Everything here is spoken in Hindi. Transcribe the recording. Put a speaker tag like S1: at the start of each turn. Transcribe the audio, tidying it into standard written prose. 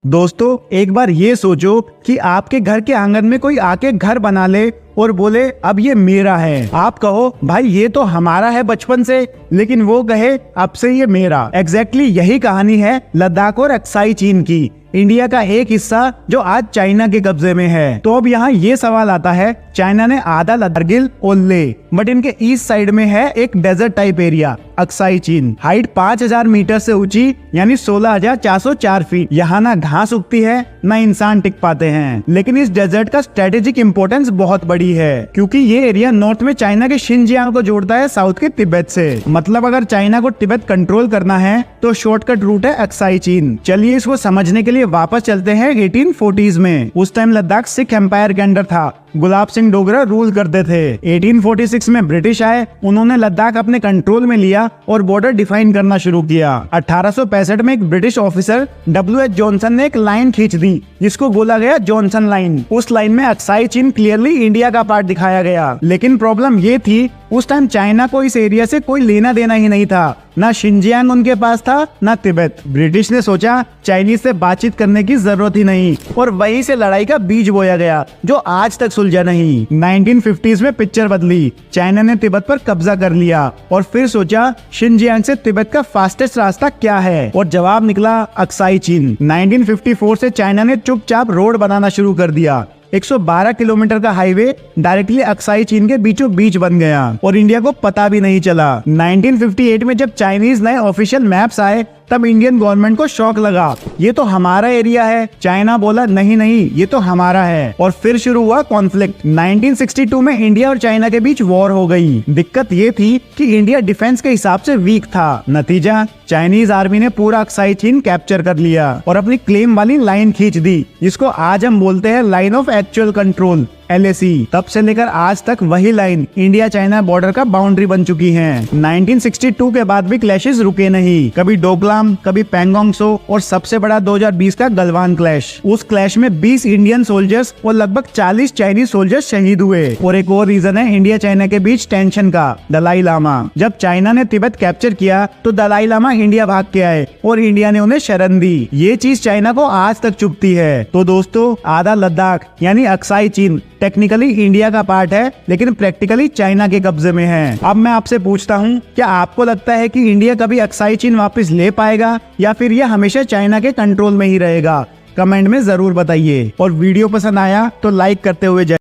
S1: दोस्तों, एक बार ये सोचो कि आपके घर के आंगन में कोई आके घर बना ले और बोले अब ये मेरा है। आप कहो भाई ये तो हमारा है बचपन से, लेकिन वो कहे अब से ये मेरा। एग्जैक्टली यही कहानी है लद्दाख और अक्साई चीन की, इंडिया का एक हिस्सा जो आज चाइना के कब्जे में है। तो अब यहाँ ये सवाल आता है, चाइना ने आधा कारगिल और ले, बट इनके ईस्ट साइड में है एक डेजर्ट टाइप एरिया अक्साई चीन। हाइट 5000 मीटर से ऊंची यानी 16,404 फीट। यहाँ ना घास उगती है ना इंसान टिक पाते हैं, लेकिन इस डेजर्ट का स्ट्रेटेजिक इंपॉर्टेंस बहुत बड़ी है, क्योंकि ये एरिया नॉर्थ में चाइना के शिनजियांग को जोड़ता है साउथ के तिब्बत से। मतलब अगर चाइना को तिब्बत कंट्रोल करना है तो शॉर्टकट रूट है अक्साई चीन। चलिए इसको समझने के लिए वापस चलते हैं 1840s में। उस टाइम लद्दाख सिख एम्पायर के अंडर था, गुलाब सिंह डोगरा रूल करते थे। 1846 में ब्रिटिश आए, उन्होंने लद्दाख अपने कंट्रोल में लिया और बॉर्डर डिफाइन करना शुरू किया। 1865 में एक ब्रिटिश ऑफिसर W.H. जॉनसन ने एक लाइन खींच दी जिसको बोला गया जॉनसन लाइन। उस लाइन में अक्साई चीन क्लियरली इंडिया का पार्ट दिखाया गया, लेकिन प्रॉब्लम ये थी उस टाइम चाइना को इस एरिया से कोई लेना देना ही नहीं था, ना शिनजियांग उनके पास था ना तिब्बत। ब्रिटिश ने सोचा चाइनीज से बातचीत करने की जरूरत ही नहीं, और वहीं से लड़ाई का बीज बोया गया जो आज तक सुलझा नहीं। 1950s में पिक्चर बदली, चाइना ने तिब्बत पर कब्जा कर लिया और फिर सोचा शिनजियांग से तिब्बत का फास्टेस्ट रास्ता क्या है, और जवाब निकला अक्साई चीन। 1954 से चाइना ने चुपचाप रोड बनाना शुरू कर दिया। 112 किलोमीटर का हाईवे डायरेक्टली अक्साई चीन के बीचों बीच बन गया और इंडिया को पता भी नहीं चला। 1958 में जब चाइनीज नए ऑफिशियल मैप्स आए तब इंडियन गवर्नमेंट को शॉक लगा, ये तो हमारा एरिया है। चाइना बोला नहीं नहीं ये तो हमारा है, और फिर शुरू हुआ कॉन्फ्लिक्ट। 1962 में इंडिया और चाइना के बीच वॉर हो गई। दिक्कत ये थी कि इंडिया डिफेंस के हिसाब से वीक था। नतीजा चाइनीज आर्मी ने पूरा अक्साई चीन कैप्चर कर लिया और अपनी क्लेम वाली लाइन खींच दी, जिसको आज हम बोलते हैं line of actual control LAC। तब से लेकर आज तक वही लाइन इंडिया चाइना बॉर्डर का बाउंड्री बन चुकी है। 1962 के बाद भी क्लैशेस रुके नहीं, कभी डोकलाम, कभी पैंगोंग सो, और सबसे बड़ा 2020 का गलवान क्लैश। उस क्लैश में 20 इंडियन सोल्जर्स और लगभग 40 चाइनीज सोल्जर्स शहीद हुए। और एक और रीजन है इंडिया चाइना के बीच टेंशन का, दलाई लामा। जब चाइना ने तिब्बत कैप्चर किया तो दलाई लामा इंडिया भाग के आए और इंडिया ने उन्हें शरण दी। ये चीज चाइना को आज तक चुभती है। तो दोस्तों, आधा लद्दाख यानी अक्साई चीन टेक्निकली इंडिया का पार्ट है, लेकिन प्रैक्टिकली चाइना के कब्जे में है। अब मैं आपसे पूछता हूँ, क्या आपको लगता है कि इंडिया कभी अक्साई चीन वापस ले पाएगा, या फिर यह हमेशा चाइना के कंट्रोल में ही रहेगा? कमेंट में जरूर बताइए, और वीडियो पसंद आया तो लाइक करते हुए